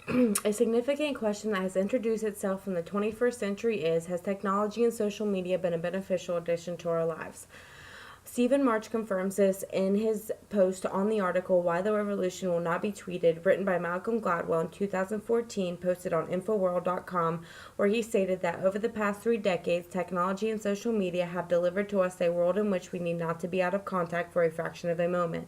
A significant question that has introduced itself in the 21st century is: has technology and social media been a beneficial addition to our lives? Stephen March confirms this in his post on the article Why the Revolution Will Not Be Tweeted, written by Malcolm Gladwell in 2014, posted on Infoworld.com, where he stated that over the past 3 decades, technology and social media have delivered to us a world in which we need not to be out of contact for a fraction of a moment.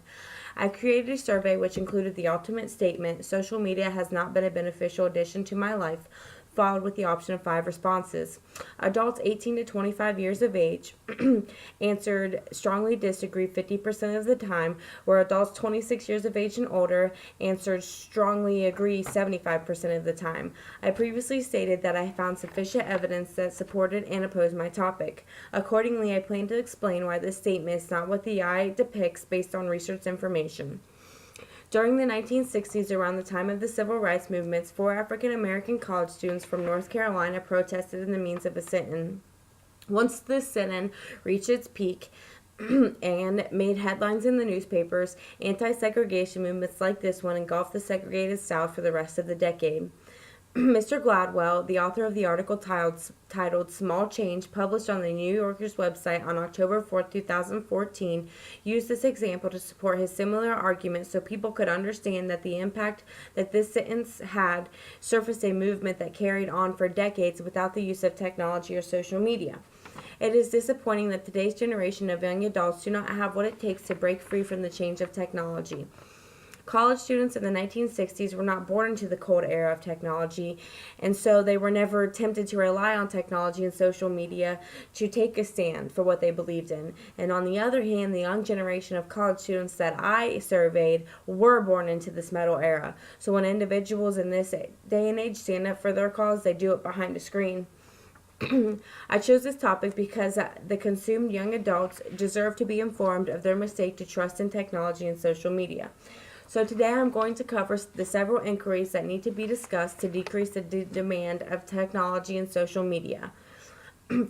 I created a survey which included the ultimate statement: social media has not been a beneficial addition to my life, followed with the option of 5 responses. Adults 18 to 25 years of age answered strongly disagree 50% of the time, where adults 26 years of age and older answered strongly agree 75% of the time. I previously stated that I found sufficient evidence that supported and opposed my topic. Accordingly, I plan to explain why this statement is not what the eye depicts based on research information. During the 1960s, around the time of the civil rights movements, 4 African American college students from North Carolina protested in the means of a sit-in. Once this sit-in reached its peak and made headlines in the newspapers, anti-segregation movements like this one engulfed the segregated South for the rest of the decade. Mr. Gladwell, the author of the article titled Small Change, published on the New Yorker's website on October 4, 2014, used this example to support his similar argument so people could understand that the impact that this sentence had surfaced a movement that carried on for decades without the use of technology or social media. It is disappointing that today's generation of young adults do not have what it takes to break free from the change of technology. College students in the 1960s were not born into the cold era of technology, and so they were never tempted to rely on technology and social media to take a stand for what they believed in. And on the other hand, the young generation of college students that I surveyed were born into this metal era. So when individuals in this day and age stand up for their cause, they do it behind a screen. I chose this topic because the consumed young adults deserve to be informed of their mistake to trust in technology and social media. So today I'm going to cover the several inquiries that need to be discussed to decrease the demand of technology and social media.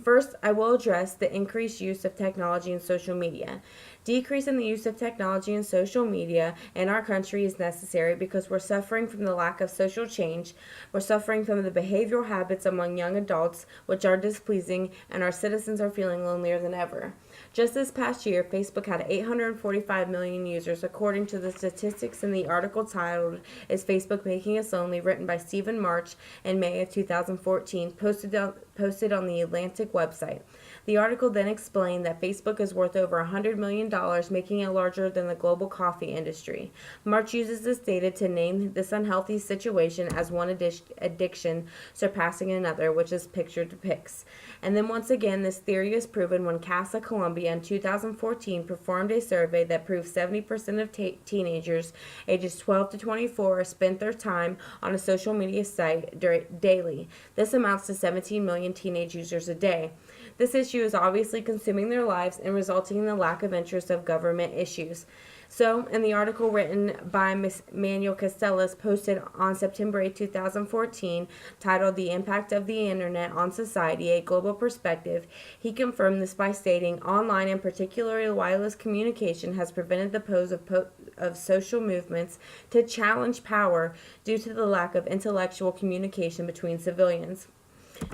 First, I will address the increased use of technology and social media. Decrease in the use of technology and social media in our country is necessary because we're suffering from the lack of social change. We're suffering from the behavioral habits among young adults, which are displeasing, and our citizens are feeling lonelier than ever. Just this past year, Facebook had 845 million users, according to the statistics in the article titled Is Facebook Making Us Lonely?, written by Stephen March in May of 2014, posted on the Atlantic website. The article then explained that Facebook is worth over $100 million, making it larger than the global coffee industry. March uses this data to name this unhealthy situation as one addiction surpassing another, which this picture depicts. And then once again, this theory is proven when Casa Columbia in 2014 performed a survey that proved 70% of teenagers ages 12 to 24 spent their time on a social media site daily. This amounts to 17 million teenage users a day. This issue is obviously consuming their lives and resulting in the lack of interest of government issues. So, in the article written by Manuel Castellas, posted on September 8, 2014, titled The Impact of the Internet on Society, A Global Perspective, he confirmed this by stating, online and particularly wireless communication has prevented the pose of social movements to challenge power due to the lack of intellectual communication between civilians.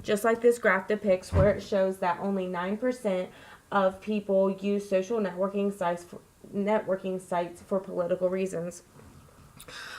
Just like this graph depicts, where it shows that only 9% of people use social networking sites for political reasons.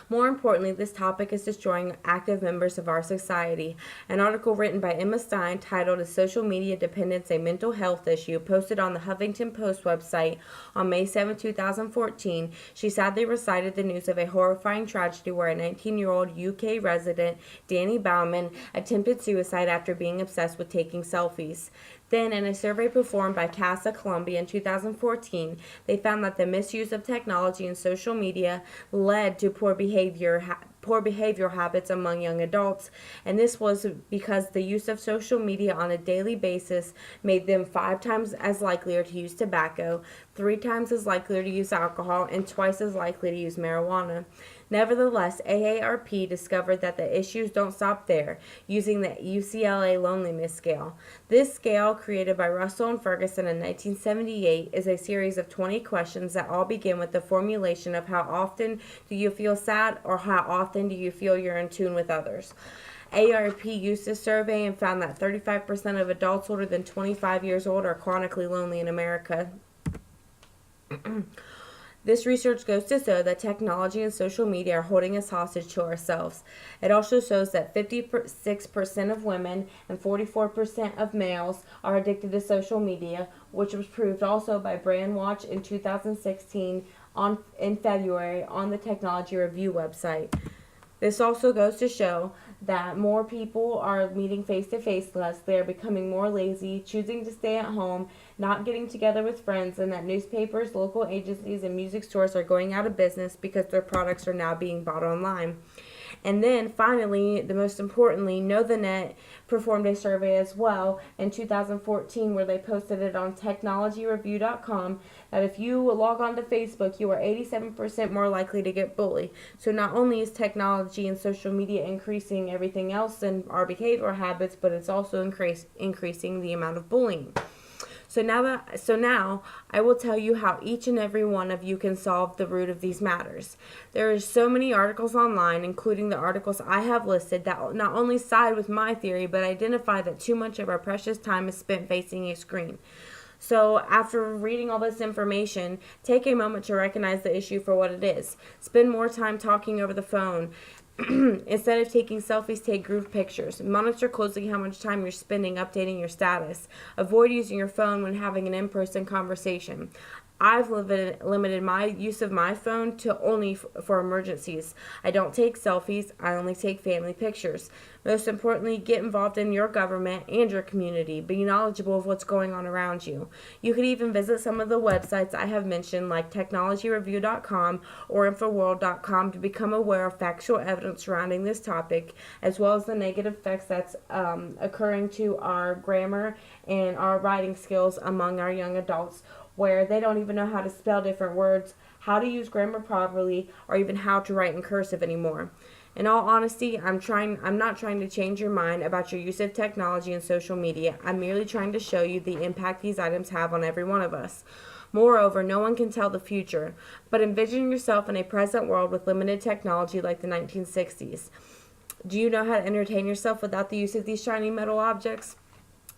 More importantly, this topic is destroying active members of our society. An article written by Emma Stein titled Is Social Media Dependence a Mental Health Issue, posted on the Huffington Post website on May 7, 2014, she sadly recited the news of a horrifying tragedy where a 19-year-old UK resident, Danny Bauman, attempted suicide after being obsessed with taking selfies. Then, in a survey performed by Casa Columbia in 2014, they found that the misuse of technology and social media led to poor behavioral habits among young adults, and this was because the use of social media on a daily basis made them 5 times as likely to use tobacco, 3 times as likely to use alcohol, and twice as likely to use marijuana. Nevertheless, AARP discovered that the issues don't stop there, using the UCLA Loneliness Scale. This scale, created by Russell and Ferguson in 1978, is a series of 20 questions that all begin with the formulation of how often do you feel sad or how often do you feel you're in tune with others. AARP used this survey and found that 35% of adults older than 25 years old are chronically lonely in America. This research goes to show that technology and social media are holding us hostage to ourselves. It also shows that 56% of women and 44% of males are addicted to social media, which was proved also by Brandwatch in 2016 in February on the Technology Review website. This also goes to show that more people are meeting face-to-face less, they are becoming more lazy, choosing to stay at home, not getting together with friends, and that newspapers, local agencies, and music stores are going out of business because their products are now being bought online. And then finally, the most importantly, Know the Net performed a survey as well in 2014 where they posted it on technologyreview.com that if you log on to Facebook, you are 87% more likely to get bullied. So not only is technology and social media increasing everything else in our behavioral habits, but it's also increasing the amount of bullying. So now I will tell you how each and every one of you can solve the root of these matters. There are so many articles online, including the articles I have listed, that not only side with my theory, but identify that too much of our precious time is spent facing a screen. So after reading all this information, take a moment to recognize the issue for what it is. Spend more time talking over the phone. Instead of taking selfies, take group pictures. Monitor closely how much time you're spending updating your status. Avoid using your phone when having an in-person conversation. I've limited my use of my phone to only for emergencies. I don't take selfies. I only take family pictures. Most importantly, get involved in your government and your community. Be knowledgeable of what's going on around you. You could even visit some of the websites I have mentioned, like technologyreview.com or infoworld.com, to become aware of factual evidence surrounding this topic, as well as the negative effects that's occurring to our grammar and our writing skills among our young adults, where they don't even know how to spell different words, how to use grammar properly, or even how to write in cursive anymore. In all honesty, I'm not trying to change your mind about your use of technology and social media. I'm merely trying to show you the impact these items have on every one of us. Moreover, no one can tell the future, but envision yourself in a present world with limited technology like the 1960s. Do you know how to entertain yourself without the use of these shiny metal objects?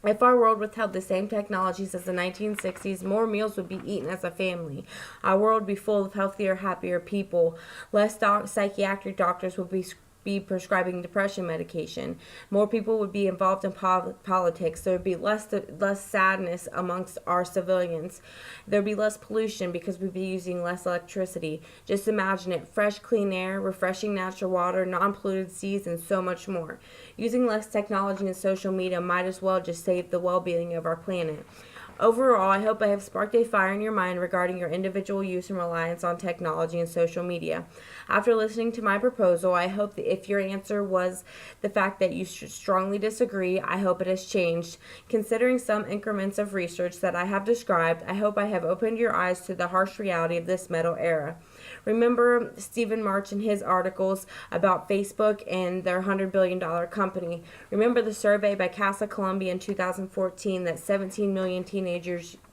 If our world withheld the same technologies as the 1960s, more meals would be eaten as a family. Our world would be full of healthier, happier people. Less psychiatric doctors would be prescribing depression medication. More people would be involved in politics. There would be less sadness amongst our civilians. There would be less pollution because we'd be using less electricity. Just imagine it: fresh, clean air, refreshing natural water, non-polluted seas, and so much more. Using less technology and social media might as well just save the well-being of our planet. Overall, I hope I have sparked a fire in your mind regarding your individual use and reliance on technology and social media. After listening to my proposal, I hope that if your answer was the fact that you strongly disagree, I hope it has changed. Considering some increments of research that I have described, I hope I have opened your eyes to the harsh reality of this metal era. Remember Stephen March and his articles about Facebook and their $100 billion company. Remember the survey by Casa Columbia in 2014 that 17 million teenagers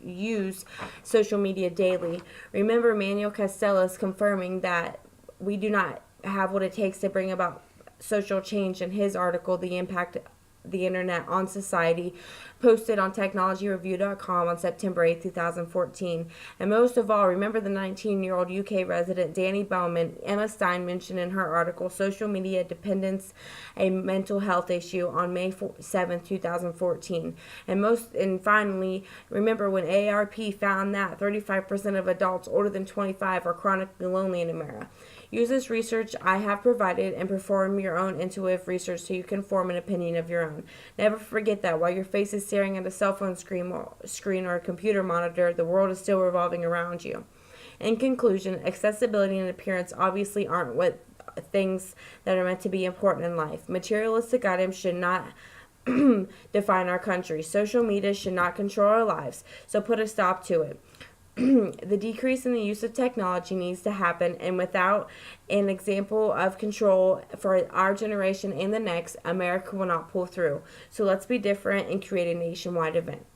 use social media daily. Remember Manuel Castells confirming that we do not have what it takes to bring about social change in his article, The Impact the Internet on Society, posted on technologyreview.com on September 8, 2014. And most of all, remember the 19-year-old UK resident Danny Bowman, Emma Stein mentioned in her article, Social Media Dependence, a Mental Health Issue, on May 7, 2014. And finally, remember when AARP found that 35% of adults older than 25 are chronically lonely in America. Use this research I have provided and perform your own intuitive research so you can form an opinion of your own. Never forget that while your face is staring at a cell phone screen or a computer monitor, the world is still revolving around you. In conclusion, accessibility and appearance obviously aren't what things that are meant to be important in life. Materialistic items should not define our country. Social media should not control our lives, so put a stop to it. The decrease in the use of technology needs to happen, and without an example of control for our generation and the next, America will not pull through. So let's be different and create a nationwide event.